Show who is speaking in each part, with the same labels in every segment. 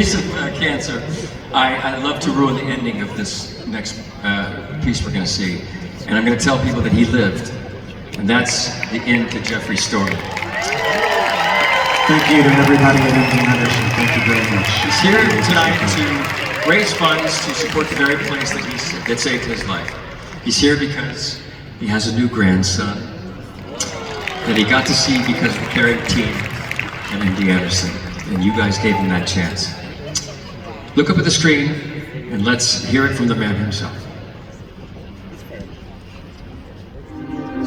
Speaker 1: case of cancer, I love to ruin the ending of this next piece we're going to see. And I'm going to tell people that he lived. And that's the end to Jeffrey's story.
Speaker 2: Thank you to everybody at MD Anderson. Thank you very much.
Speaker 1: He's here tonight to raise funds to support the very place that saved his life. He's here because he has a new grandson that he got to see because of the caring team at MD Anderson. And you guys gave him that chance. Look up at the screen and let's hear it from the man himself.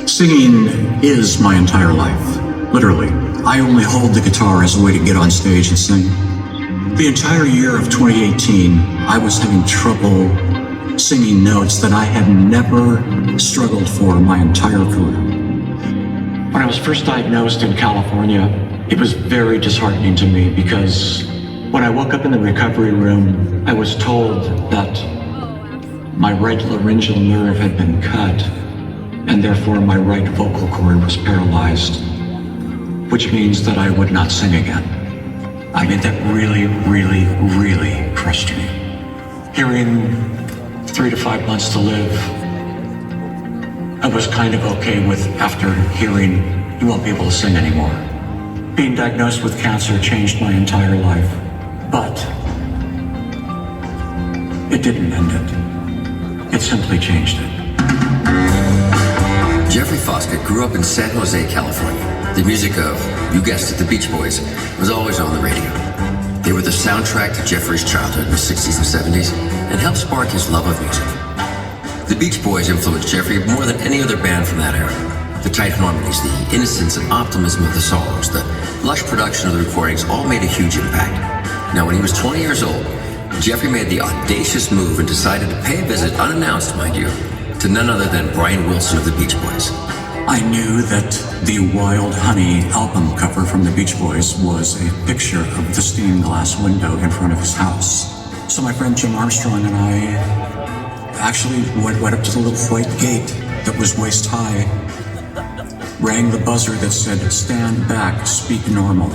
Speaker 3: Singing is my entire life, literally. I only hold the guitar as a way to get on stage and sing. The entire year of 2018, I was having trouble singing notes that I had never struggled for my entire career. When I was first diagnosed in California, it was very disheartening to me because when I woke up in the recovery room, I was told that my right laryngeal nerve had been cut and therefore my right vocal cord was paralyzed, which means that I would not sing again. I mean, that really, really, really crushed me. Hearing 3 to 5 months to live, I was kind of okay with after hearing you won't be able to sing anymore. Being diagnosed with cancer changed my entire life, but it didn't end it. It simply changed it.
Speaker 4: Jeffrey Foskett grew up in San Jose, California. The music of, you guessed it, the Beach Boys was always on the radio. They were the soundtrack to Jeffrey's childhood in the 60s and 70s and helped spark his love of music. The Beach Boys influenced Jeffrey more than any other band from that era. The tight harmonies, the innocence and optimism of the songs, the lush production of the recordings all made a huge impact. Now, when he was 20 years old, Jeffrey made the audacious move and decided to pay a visit, unannounced, mind you, to none other than Brian Wilson of the Beach Boys.
Speaker 3: I knew that the Wild Honey album cover from the Beach Boys was a picture of the stained glass window in front of his house. So my friend Jim Armstrong and I actually went up to the little white gate that was waist high, rang the buzzer that said, "Stand back, speak normal."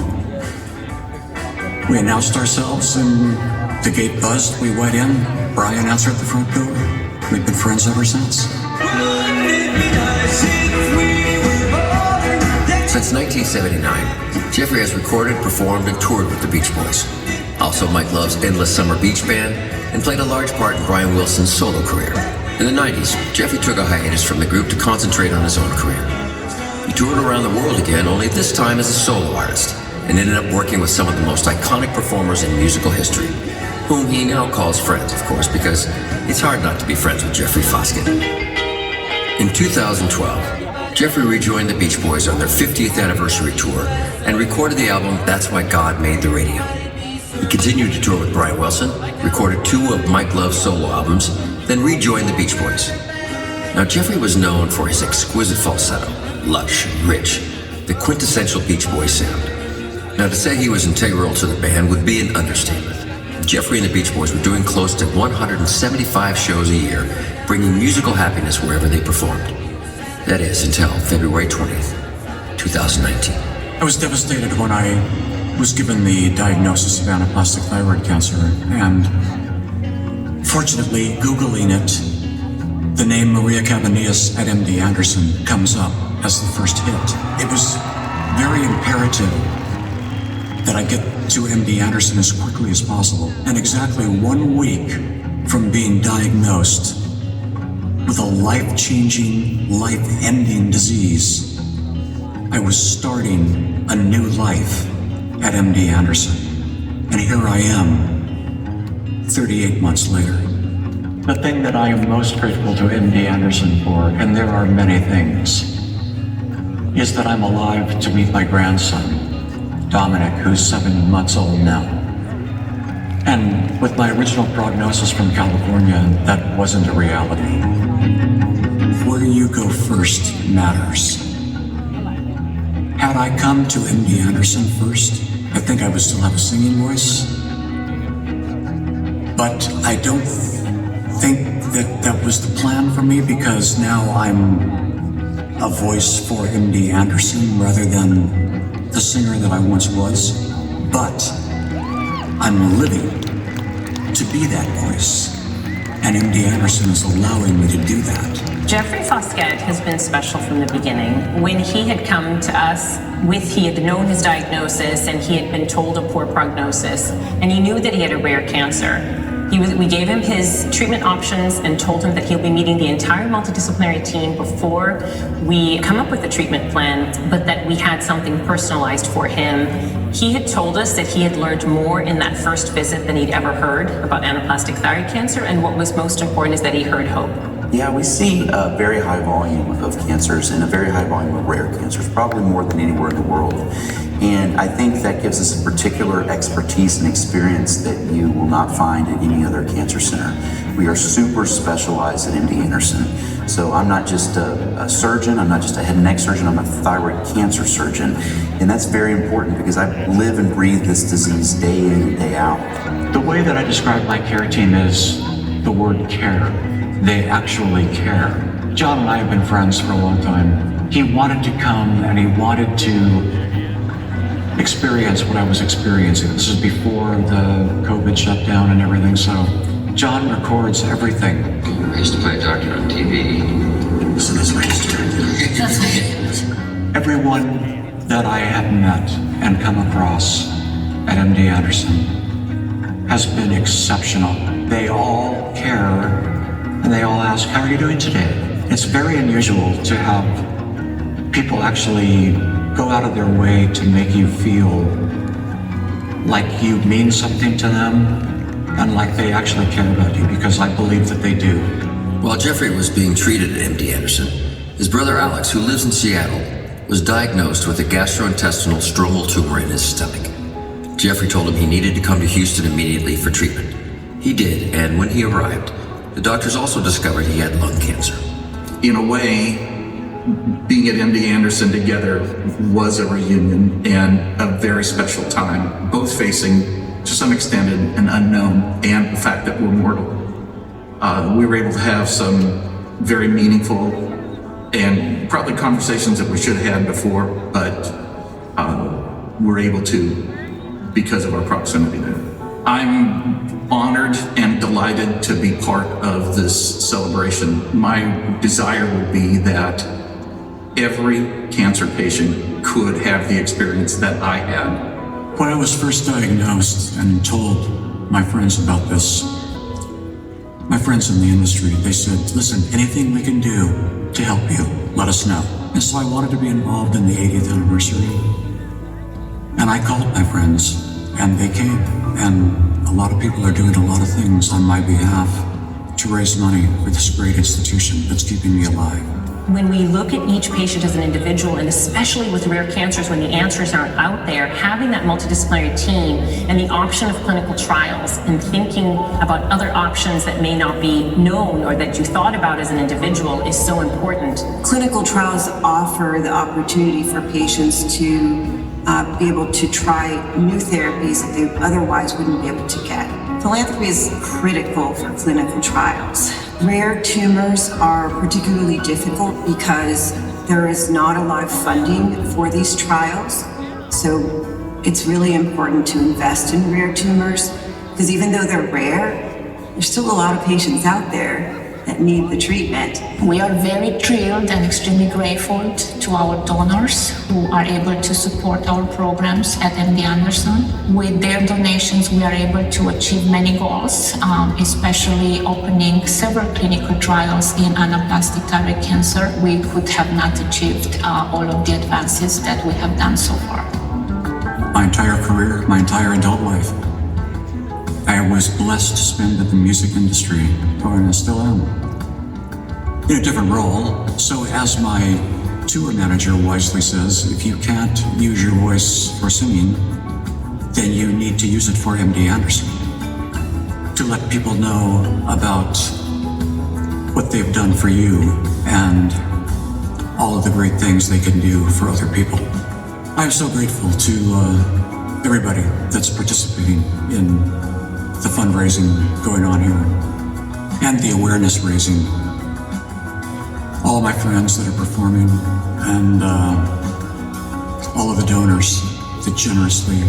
Speaker 3: We announced ourselves and the gate buzzed. We went in. Brian answered the front door. We've been friends ever since.
Speaker 4: Since 1979, Jeffrey has recorded, performed, and toured with the Beach Boys. Also Mike Love's Endless Summer Beach Band, and played a large part in Brian Wilson's solo career. In the 90s, Jeffrey took a hiatus from the group to concentrate on his own career. He toured around the world again, only this time as a solo artist, and ended up working with some of the most iconic performers in musical history, whom he now calls friends, of course, because it's hard not to be friends with Jeffrey Foskett. In 2012, Jeffrey rejoined the Beach Boys on their 50th anniversary tour and recorded the album That's Why God Made the Radio. He continued to tour with Brian Wilson, recorded 2 of Mike Love's solo albums, then rejoined the Beach Boys. Now, Jeffrey was known for his exquisite falsetto, lush and rich, the quintessential Beach Boys sound. Now, to say he was integral to the band would be an understatement. Jeffrey and the Beach Boys were doing close to 175 shows a year, bringing musical happiness wherever they performed. That is, until February 20th, 2019.
Speaker 3: I was devastated when I was given the diagnosis of anaplastic thyroid cancer, and fortunately, Googling it, the name Maria Cabanillas at MD Anderson comes up as the first hit. It was very imperative that I get to MD Anderson as quickly as possible. And exactly 1 week from being diagnosed with a life-changing, life-ending disease, I was starting a new life at MD Anderson. And here I am, 38 months later. The thing that I am most grateful to MD Anderson for, and there are many things, is that I'm alive to meet my grandson, Dominic, who's 7 months old now. And with my original prognosis from California, that wasn't a reality. Where you go first matters. Had I come to MD Anderson first, I think I would still have a singing voice. But I don't think that that was the plan for me, because now I'm a voice for MD Anderson rather than the singer that I once was. But I'm living to be that voice. And MD Anderson is allowing me to do that.
Speaker 5: Jeffrey Foskett has been special from the beginning. When he had come to us he had known his diagnosis and he had been told a poor prognosis, and he knew that he had a rare cancer. We gave him his treatment options and told him that he'll be meeting the entire multidisciplinary team before we come up with a treatment plan, but that we had something personalized for him. He had told us that he had learned more in that first visit than he'd ever heard about anaplastic thyroid cancer, and what was most important is that he heard hope.
Speaker 6: Yeah, we see a very high volume of cancers and a very high volume of rare cancers, probably more than anywhere in the world. And I think that gives us a particular expertise and experience that you will not find at any other cancer center. We are super specialized at MD Anderson. So I'm not just a surgeon, I'm not just a head and neck surgeon, I'm a thyroid cancer surgeon. And that's very important because I live and breathe this disease day in and day out.
Speaker 3: The way that I describe my care team is the word care. They actually care. John and I have been friends for a long time. He wanted to come and he wanted to experience what I was experiencing. This is before the COVID shutdown and everything, so John records everything.
Speaker 1: I used to play a doctor on TV.
Speaker 3: So that's why he's doing it. Everyone that I have met and come across at MD Anderson has been exceptional. They all care and they all ask, how are you doing today? It's very unusual to have people actually go out of their way to make you feel like you mean something to them and like they actually care about you, because I believe that they do.
Speaker 4: While Jeffrey was being treated at MD Anderson, his brother Alex, who lives in Seattle, was diagnosed with a gastrointestinal stromal tumor in his stomach. Jeffrey told him he needed to come to Houston immediately for treatment. He did, and when he arrived, the doctors also discovered he had lung cancer.
Speaker 7: In a way, being at MD Anderson together was a reunion and a very special time, both facing, to some extent, an unknown and the fact that we're mortal. We were able to have some very meaningful and probably conversations that we should have had before, but we're able to because of our proximity there. I'm honored and delighted to be part of this celebration. My desire would be that every cancer patient could have the experience that I had.
Speaker 3: When I was first diagnosed and told my friends about this, my friends in the industry, they said, listen, anything we can do to help you, let us know. And so I wanted to be involved in the 80th anniversary. And I called my friends and they came. And a lot of people are doing a lot of things on my behalf to raise money for this great institution that's keeping me alive.
Speaker 5: When we look at each patient as an individual, and especially with rare cancers when the answers aren't out there, having that multidisciplinary team and the option of clinical trials and thinking about other options that may not be known or that you thought about as an individual is so important.
Speaker 8: Clinical trials offer the opportunity for patients to be able to try new therapies that they otherwise wouldn't be able to get. Philanthropy is critical for clinical trials. Rare tumors are particularly difficult because there is not a lot of funding for these trials. So it's really important to invest in rare tumors because even though they're rare, there's still a lot of patients out there that need the treatment.
Speaker 9: We are very thrilled and extremely grateful to our donors who are able to support our programs at MD Anderson. With their donations, we are able to achieve many goals, especially opening several clinical trials in anaplastic thyroid cancer. We could have not achieved all of the advances that we have done so far.
Speaker 3: My entire career, my entire adult life, I was blessed to spend in the music industry, and I still am, in a different role. So as my tour manager wisely says, if you can't use your voice for singing, then you need to use it for MD Anderson, to let people know about what they've done for you and all of the great things they can do for other people. I'm so grateful to everybody that's participating in the fundraising going on here and the awareness raising. All my friends that are performing and all of the donors that generously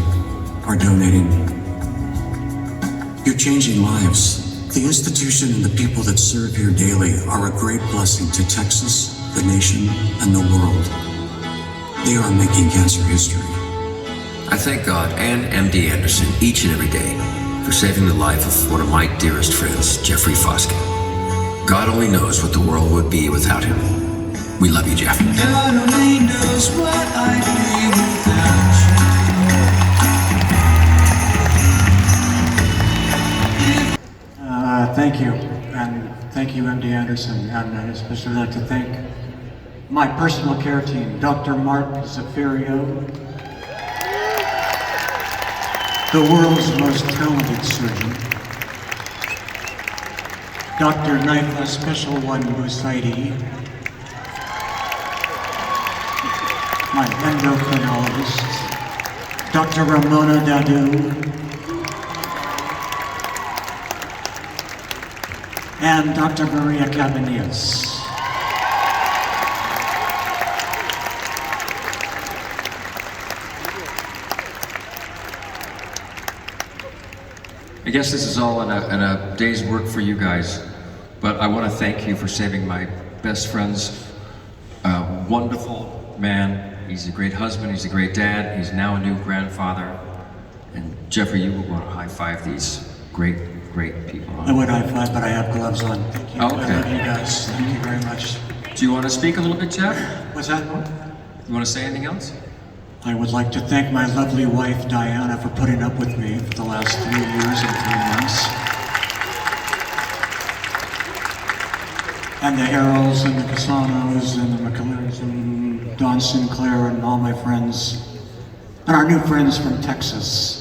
Speaker 3: are donating. You're changing lives. The institution and the people that serve here daily are a great blessing to Texas, the nation, and the world. They are making cancer history.
Speaker 4: I thank God and MD Anderson each and every day for saving the life of one of my dearest friends, Jeffrey Foskett. God only knows what the world would be without him. We love you, Jeff.
Speaker 10: God only knows what I'd be without
Speaker 2: Thank you, and thank you, MD Anderson, and I'd especially like to thank my personal care team, Dr. Mark Zaffirio, the world's most talented surgeon, Dr. Naifa Special One Busaidi, my endocrinologist, Dr. Ramona Dadu, and Dr. Maria Cabanillas.
Speaker 1: I guess this is all in a day's work for you guys, but I want to thank you for saving my best friend's wonderful man. He's a great husband, he's a great dad, he's now a new grandfather. And Jeffrey, you will want to high-five these great people.
Speaker 2: I would high five, but I have gloves on. Thank you.
Speaker 1: Okay.
Speaker 2: I love you guys. Thank you very much.
Speaker 1: Do you want to speak a little bit, Jeff?
Speaker 2: What's that?
Speaker 1: You want to say anything else?
Speaker 2: I would like to thank my lovely wife, Diana, for putting up with me for the last 3 years and 3 months. And the Harrells and the Casanos and the McCullers and Don Sinclair and all my friends. And our new friends from Texas.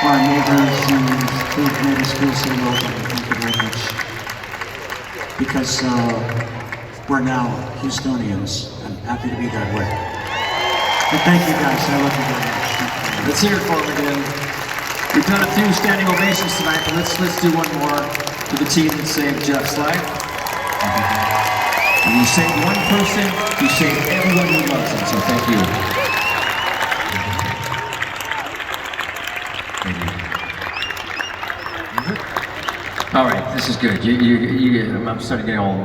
Speaker 2: Our neighbors and who've made us feel so welcome. Thank you very much. Because we're now Houstonians. I'm happy to be that way. But thank you guys. I love you very much.
Speaker 1: Let's hear it for him again. We've done a few standing ovations tonight, but let's do one more to the team that saved Jeff's life. When you save one person, you save everyone who loves him, so thank you. All right, this is good. I'm starting getting all